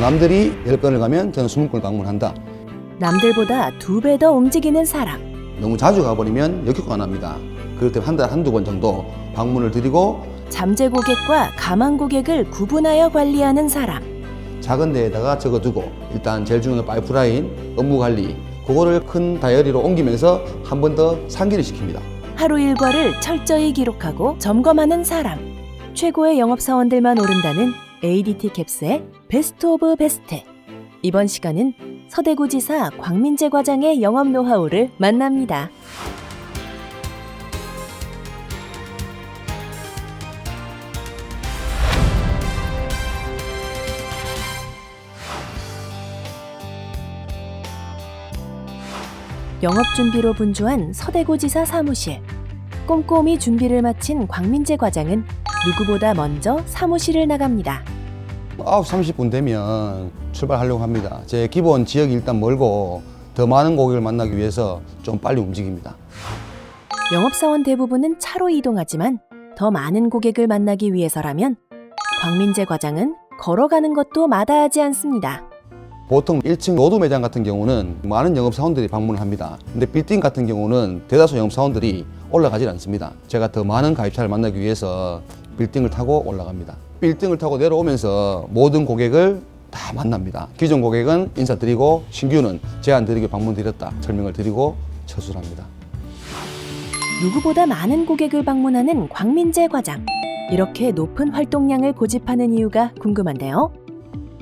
남들이 10건을 가면 저는 20건을 방문한다. 남들보다 2배 더 움직이는 사람. 너무 자주 가버리면 역효과가 납니다. 그럴 때 한 달에 한두 번 정도 방문을 드리고 잠재 고객과 가망 고객을 구분하여 관리하는 사람. 작은 데에다가 적어두고 일단 제일 중요한 파이프라인, 업무 관리 그거를 큰 다이어리로 옮기면서 한 번 더 상기를 시킵니다. 하루 일과를 철저히 기록하고 점검하는 사람. 최고의 영업사원들만 오른다는 ADT 캡스의 베스트 오브 베스트. 이번 시간은 서대구지사 광민재 과장의 영업 노하우를 만납니다. 영업 준비로 분주한 서대구지사 사무실. 꼼꼼히 준비를 마친 광민재 과장은 누구보다 먼저 사무실을 나갑니다. 9시 30분 되면 출발하려고 합니다. 제 기본 지역이 일단 멀고 더 많은 고객을 만나기 위해서 좀 빨리 움직입니다. 영업사원 대부분은 차로 이동하지만 더 많은 고객을 만나기 위해서라면 광민재 과장은 걸어가는 것도 마다하지 않습니다. 보통 1층 노두 매장 같은 경우는 많은 영업사원들이 방문을 합니다. 근데 빌딩 같은 경우는 대다수 영업사원들이 올라가질 않습니다. 제가 더 많은 가입자를 만나기 위해서 빌딩을 타고 올라갑니다. 빌딩을 타고 내려오면서 모든 고객을 다 만납니다. 기존 고객은 인사드리고 신규는 제안드리고 방문드렸다 설명을 드리고 처수를 합니다. 누구보다 많은 고객을 방문하는 광민재 과장. 이렇게 높은 활동량을 고집하는 이유가 궁금한데요.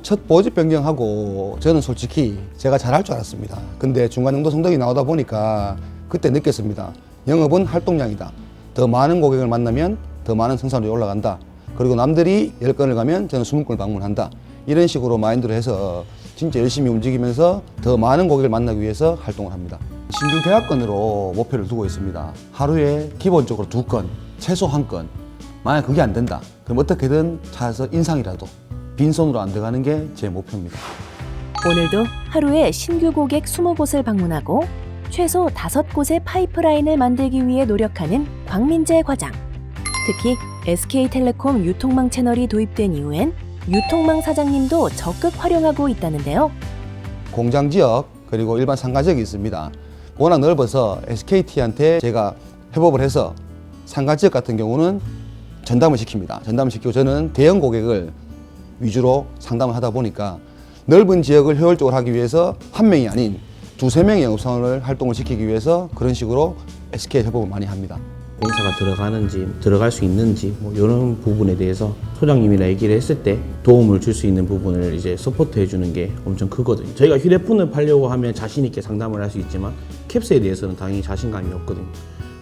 첫 모집 변경하고 저는 솔직히 제가 잘할 줄 알았습니다. 근데 중간 정도 성적이 나오다 보니까 그때 느꼈습니다. 영업은 활동량이다. 더 많은 고객을 만나면 더 많은 생산율이 올라간다. 그리고 남들이 10건을 가면 저는 20건을 방문한다. 이런 식으로 마인드로 해서 진짜 열심히 움직이면서 더 많은 고객을 만나기 위해서 활동을 합니다. 신규 계약건으로 목표를 두고 있습니다. 하루에 기본적으로 2건, 최소 1건. 만약 그게 안 된다. 그럼 어떻게든 찾아서 인상이라도 빈손으로 안 들어가는 게 제 목표입니다. 오늘도 하루에 신규 고객 20곳을 방문하고 최소 5곳의 파이프라인을 만들기 위해 노력하는 광민재 과장. 특히 SK텔레콤 유통망 채널이 도입된 이후엔 유통망 사장님도 적극 활용하고 있다는데요. 공장 지역 그리고 일반 상가 지역이 있습니다. 워낙 넓어서 SKT한테 제가 협업을 해서 상가 지역 같은 경우는 전담을 시킵니다. 전담을 시키고 저는 대형 고객을 위주로 상담을 하다 보니까 넓은 지역을 효율적으로 하기 위해서 한 명이 아닌 2~3명의 영업사원을 활동을 시키기 위해서 그런 식으로 SK 협업을 많이 합니다. 공사가 들어가는지 들어갈 수 있는지 뭐 이런 부분에 대해서 소장님이랑 얘기를 했을 때 도움을 줄 수 있는 부분을 이제 서포트 해주는 게 엄청 크거든요. 저희가 휴대폰을 팔려고 하면 자신 있게 상담을 할 수 있지만 캡스에 대해서는 당연히 자신감이 없거든요.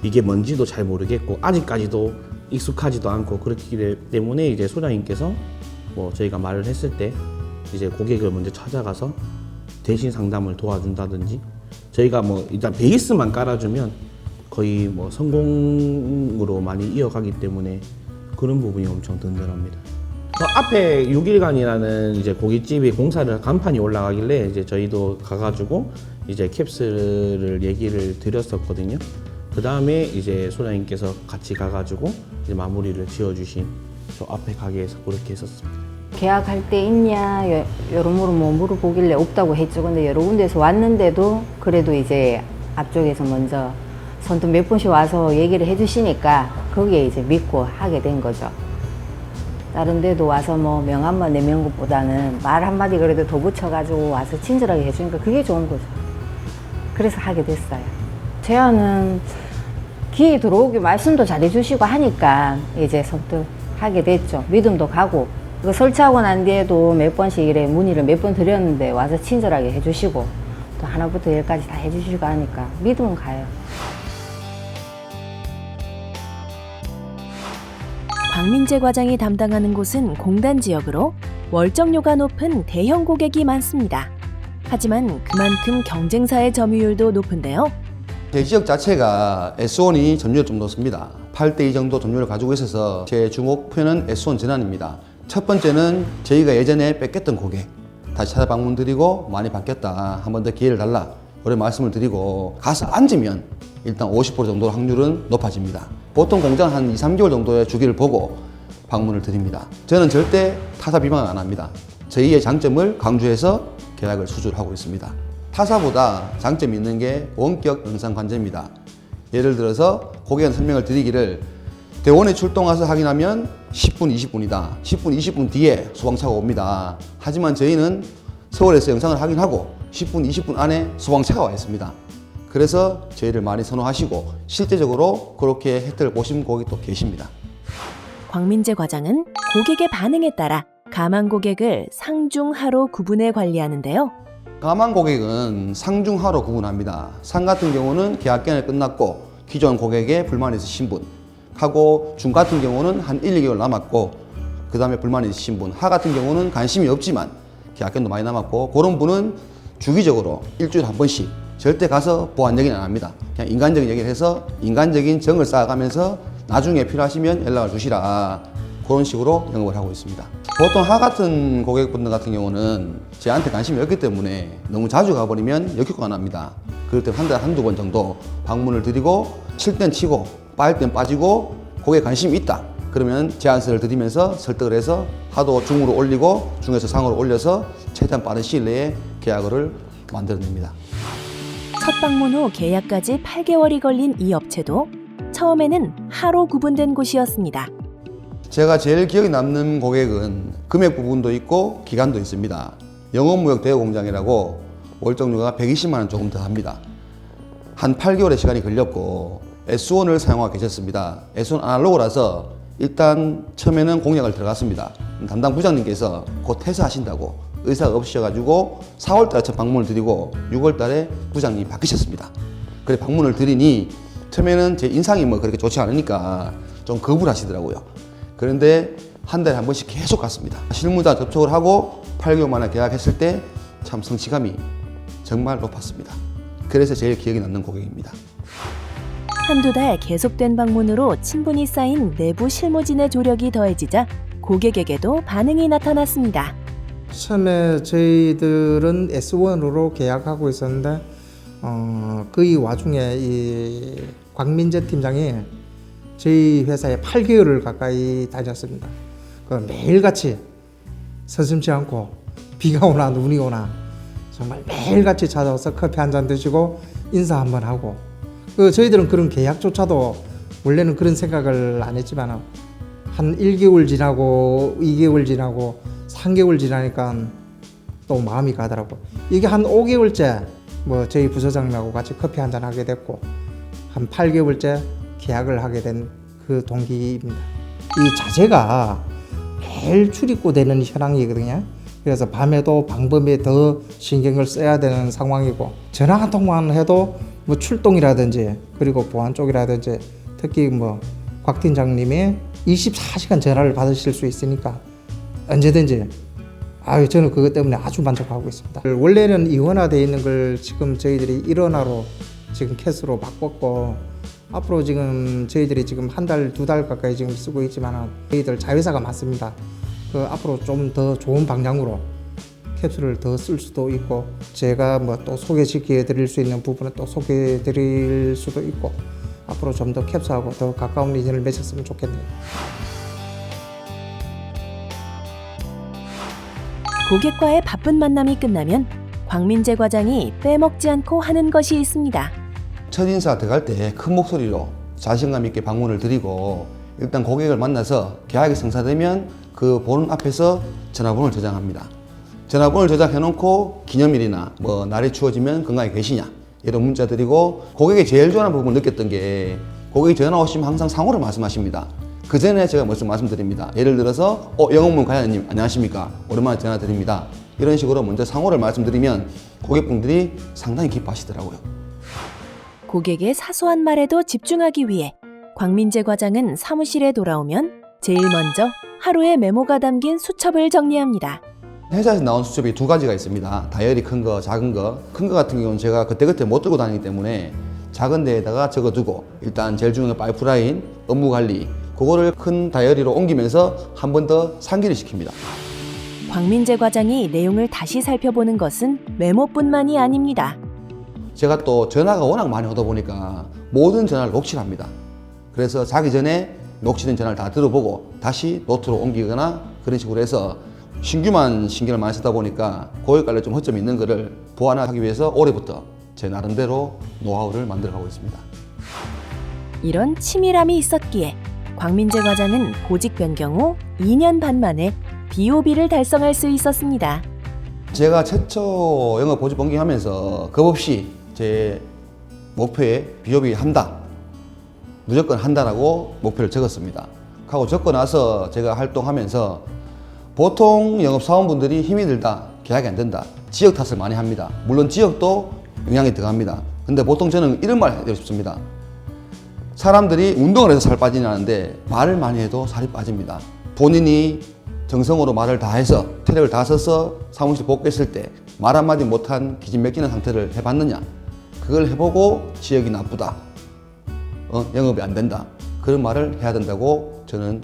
이게 뭔지도 잘 모르겠고 아직까지도 익숙하지도 않고 그렇기 때문에 이제 소장님께서 뭐 저희가 말을 했을 때 이제 고객을 먼저 찾아가서 대신 상담을 도와준다든지 저희가 뭐 일단 베이스만 깔아주면 거의 뭐 성공으로 많이 이어가기 때문에 그런 부분이 엄청 든든합니다. 그 앞에 6일간이라는 이제 고깃집이 공사를 간판이 올라가길래 이제 저희도 가가지고 이제 캡스를 얘기를 드렸었거든요. 그 다음에 이제 소장님께서 같이 가가지고 이제 마무리를 지어주신 저 앞에 가게에서 그렇게 했었습니다. 계약할 때 있냐 여러모로 뭐 물어보길래 없다고 했죠. 근데 여러 군데에서 왔는데도 그래도 이제 앞쪽에서 먼저 선뜻 몇 번씩 와서 얘기를 해주시니까 거기에 이제 믿고 하게 된 거죠. 다른 데도 와서 뭐 명함만 내면 것보다는 말 한마디 그래도 더 붙여가지고 와서 친절하게 해주니까 그게 좋은 거죠. 그래서 하게 됐어요. 제안은 기회 들어오게 말씀도 잘해주시고 하니까 이제 선뜻 하게 됐죠. 믿음도 가고 이거 설치하고 난 뒤에도 몇 번씩 이래 문의를 몇 번 드렸는데 와서 친절하게 해주시고 또 하나부터 열까지 다 해주시고 하니까 믿음은 가요. 광민재 과장이 담당하는 곳은 공단 지역으로 월정료가 높은 대형 고객이 많습니다. 하지만 그만큼 경쟁사의 점유율도 높은데요. 제 지역 자체가 S1이 점유율 좀 높습니다. 8대2 정도 점유율을 가지고 있어서 제 주목표는 S1 전환입니다. 첫 번째는 저희가 예전에 뺏겼던 고객 다시 찾아 방문드리고 많이 바뀌었다. 한 번 더 기회를 달라. 그런 말씀을 드리고 가서 앉으면 일단 50% 정도 확률은 높아집니다. 보통 공장 한 2~3개월 정도의 주기를 보고 방문을 드립니다. 저는 절대 타사 비방을 안 합니다. 저희의 장점을 강조해서 계약을 수주하고 있습니다. 타사보다 장점이 있는 게 원격 영상 관제입니다. 예를 들어서 고객한테 설명을 드리기를 대원에 출동 와서 확인하면 10분, 20분이다. 10분, 20분 뒤에 소방차가 옵니다. 하지만 저희는 서울에서 영상을 확인하고 10분, 20분 안에 소방차가 와 있습니다. 그래서 저희를 많이 선호하시고 실제적으로 그렇게 혜택을 보신 고객도 계십니다. 광민재 과장은 고객의 반응에 따라 가망 고객을 상중, 하로 구분해 관리하는데요. 가망 고객은 상중, 하로 구분합니다. 상 같은 경우는 계약 기간이 끝났고 기존 고객의 불만이 있으신 분 하고, 중 같은 경우는 한 1, 2개월 남았고 그 다음에 불만이 있으신 분, 하 같은 경우는 관심이 없지만 계약 기간도 많이 남았고, 그런 분은 주기적으로 일주일에 한 번씩 절대 가서 보안 얘기는 안 합니다. 그냥 인간적인 얘기를 해서 인간적인 정을 쌓아가면서 나중에 필요하시면 연락을 주시라, 그런 식으로 영업을 하고 있습니다. 보통 하 같은 고객분들 같은 경우는 저한테 관심이 없기 때문에 너무 자주 가버리면 역효과가 납니다. 그럴 때 한 달에 한두 번 정도 방문을 드리고 칠 땐 치고 빠질 땐 빠지고 고객 관심이 있다 그러면 제안서를 드리면서 설득을 해서 하도 중으로 올리고 중에서 상으로 올려서 최대한 빠른 시일 내에 계약을 만들어냅니다. 첫 방문 후 계약까지 8개월이 걸린 이 업체도 처음에는 하로 구분된 곳이었습니다. 제가 제일 기억에 남는 고객은 금액 부분도 있고 기간도 있습니다. 영업무역 대여공장이라고 월정료가 120만 원 조금 더 합니다. 한 8개월의 시간이 걸렸고 S1을 사용하고 계셨습니다. S1 아날로그라서 일단 처음에는 공약을 들어갔습니다. 담당 부장님께서 곧 퇴사하신다고 의사가 없으셔가지고 4월달에 첫 방문을 드리고 6월달에 부장님이 바뀌셨습니다. 그래 방문을 드리니 처음에는 제 인상이 뭐 그렇게 좋지 않으니까 좀 거부를 하시더라고요. 그런데 한 달에 한 번씩 계속 갔습니다. 실무자 접촉을 하고 8개월 만에 계약했을 때 참 성취감이 정말 높았습니다. 그래서 제일 기억에 남는 고객입니다. 한두 달 계속된 방문으로 친분이 쌓인 내부 실무진의 조력이 더해지자 고객에게도 반응이 나타났습니다. 처음에 저희들은 S1으로 계약하고 있었는데 그 와중에 이 광민재 팀장이 저희 회사에 8개월을 가까이 다녔습니다. 매일같이 서슴지 않고 비가 오나 눈이 오나 정말 매일같이 찾아와서 커피 한 잔 드시고 인사 한번 하고, 저희들은 그런 계약조차도 원래는 그런 생각을 안 했지만 한 1개월 지나고 2개월 지나고 3개월 지나니까 또 마음이 가더라고. 이게 한 5개월째 뭐 저희 부서장님하고 같이 커피 한잔 하게 됐고 한 8개월째 계약을 하게 된 그 동기입니다. 이 자재가 매일 출입구되는 현황이거든요. 그래서 밤에도 방범에 더 신경을 써야 되는 상황이고, 전화 한 통만 해도 뭐 출동이라든지 그리고 보안 쪽이라든지 특히 뭐 곽 팀장님이 24시간 전화를 받으실 수 있으니까 언제든지 저는 그것 때문에 아주 만족하고 있습니다. 원래는 이원화되어 있는 걸 지금 저희들이 일원화로 지금 캐스로 바꿨고, 앞으로 지금 저희들이 지금 한 달, 두 달 가까이 지금 쓰고 있지만 저희들 자회사가 많습니다. 앞으로 좀 더 좋은 방향으로 캡슐을 더 쓸 수도 있고, 제가 뭐 또 소개시켜 드릴 수 있는 부분은 또 소개해 드릴 수도 있고, 앞으로 좀 더 캡슐하고 더 가까운 인연을 맺었으면 좋겠네요. 고객과의 바쁜 만남이 끝나면 광민재 과장이 빼먹지 않고 하는 것이 있습니다. 첫인사 들어갈 때 큰 목소리로 자신감 있게 방문을 드리고, 일단 고객을 만나서 계약이 성사되면 그 보는 앞에서 전화번호를 저장합니다. 전화번호를 저장해놓고 기념일이나 뭐 날이 추워지면 건강히 계시냐 이런 문자 드리고, 고객이 제일 좋아하는 부분을 느꼈던 게 고객이 전화 오시면 항상 상호를 말씀하십니다. 그 전에 제가 먼저 말씀드립니다. 예를 들어서 영업문 과장님 안녕하십니까, 오랜만에 전화 드립니다. 이런 식으로 먼저 상호를 말씀드리면 고객분들이 상당히 기뻐하시더라고요. 고객의 사소한 말에도 집중하기 위해 광민재 과장은 사무실에 돌아오면 제일 먼저 하루의 메모가 담긴 수첩을 정리합니다. 회사에서 나온 수첩이 두 가지가 있습니다. 다이어리 큰 거, 작은 거. 큰 거 같은 경우는 제가 그때그때 못 들고 다니기 때문에 작은 데에다가 적어두고, 일단 제일 중요한 파이프라인, 업무 관리, 그거를 큰 다이어리로 옮기면서 한 번 더 상기를 시킵니다. 광민재 과장이 내용을 다시 살펴보는 것은 메모뿐만이 아닙니다. 제가 또 전화가 워낙 많이 오다 보니까 모든 전화를 녹취를 합니다. 그래서 자기 전에 녹취된 전화를 다 들어보고 다시 노트로 옮기거나 그런 식으로 해서 신규만 신경을 많이 쓰다 보니까 고객 관리에 좀 허점이 있는 거를 보완하기 위해서 올해부터 제 나름대로 노하우를 만들어가고 있습니다. 이런 치밀함이 있었기에 광민재 과장은 보직 변경 후 2년 반 만에 BOB를 달성할 수 있었습니다. 제가 최초 영업 보직 변경하면서 겁없이 제 목표에 BOB 한다, 무조건 한다라고 목표를 적었습니다. 하고 적고 나서 제가 활동하면서 보통 영업사원분들이 힘이 들다, 계약이 안 된다, 지역 탓을 많이 합니다. 물론 지역도 영향이 들어갑니다. 근데 보통 저는 이런 말 해드리고 싶습니다. 사람들이 운동을 해서 살 빠지냐는데 말을 많이 해도 살이 빠집니다. 본인이 정성으로 말을 다 해서 체력을 다 써서 사무실 복귀했을 때 말 한마디 못한 기진맥기는 상태를 해봤느냐, 그걸 해보고 지역이 나쁘다, 영업이 안 된다, 그런 말을 해야 된다고 저는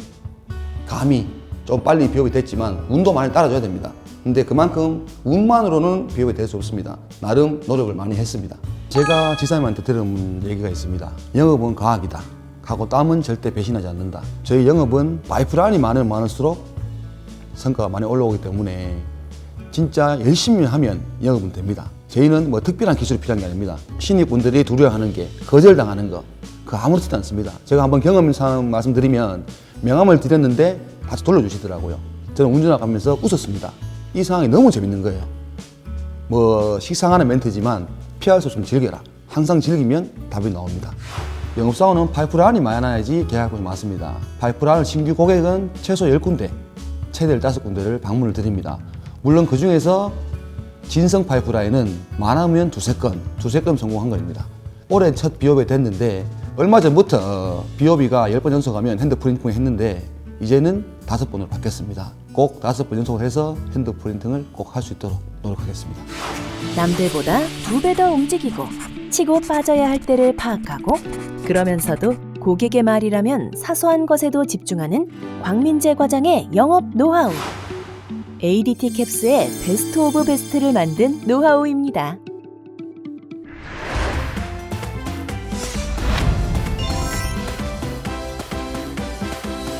감히 좀 빨리 비업이 됐지만 운도 많이 따라줘야 됩니다. 근데 그만큼 운만으로는 비업이 될 수 없습니다. 나름 노력을 많이 했습니다. 제가 지사님한테 들은 얘기가 있습니다. 영업은 과학이다. 하고 땀은 절대 배신하지 않는다. 저희 영업은 파이프라인이 많으면 많을수록 성과가 많이 올라오기 때문에 진짜 열심히 하면 영업은 됩니다. 저희는 뭐 특별한 기술이 필요한 게 아닙니다. 신입분들이 두려워하는 게 거절당하는 거, 그거 아무렇지도 않습니다. 제가 한번 경험상 말씀드리면 명함을 드렸는데 다시 돌려주시더라고요. 저는 운전하면서 웃었습니다. 이 상황이 너무 재밌는 거예요. 뭐 식상하는 멘트지만 피할 수 없으면 즐겨라. 항상 즐기면 답이 나옵니다. 영업사원은 파이프라인이 많아야지 계약금이 많습니다. 파이프라인 신규 고객은 최소 10군데, 최대 15군데를 방문을 드립니다. 물론 그 중에서 진성 파이프라인은 많으면 두세 건 성공한 겁니다. 올해 첫 비오비 됐는데 얼마 전부터 비오비가 10번 연속하면 핸드 프린팅을 했는데 이제는 5번으로 바뀌었습니다. 꼭 5번 연속을 해서 핸드 프린팅을 꼭 할 수 있도록 노력하겠습니다. 남들보다 2배 더 움직이고 치고 빠져야 할 때를 파악하고 그러면서도 고객의 말이라면 사소한 것에도 집중하는 광민재 과장의 영업 노하우. ADT 캡스의 베스트 오브 베스트를 만든 노하우입니다.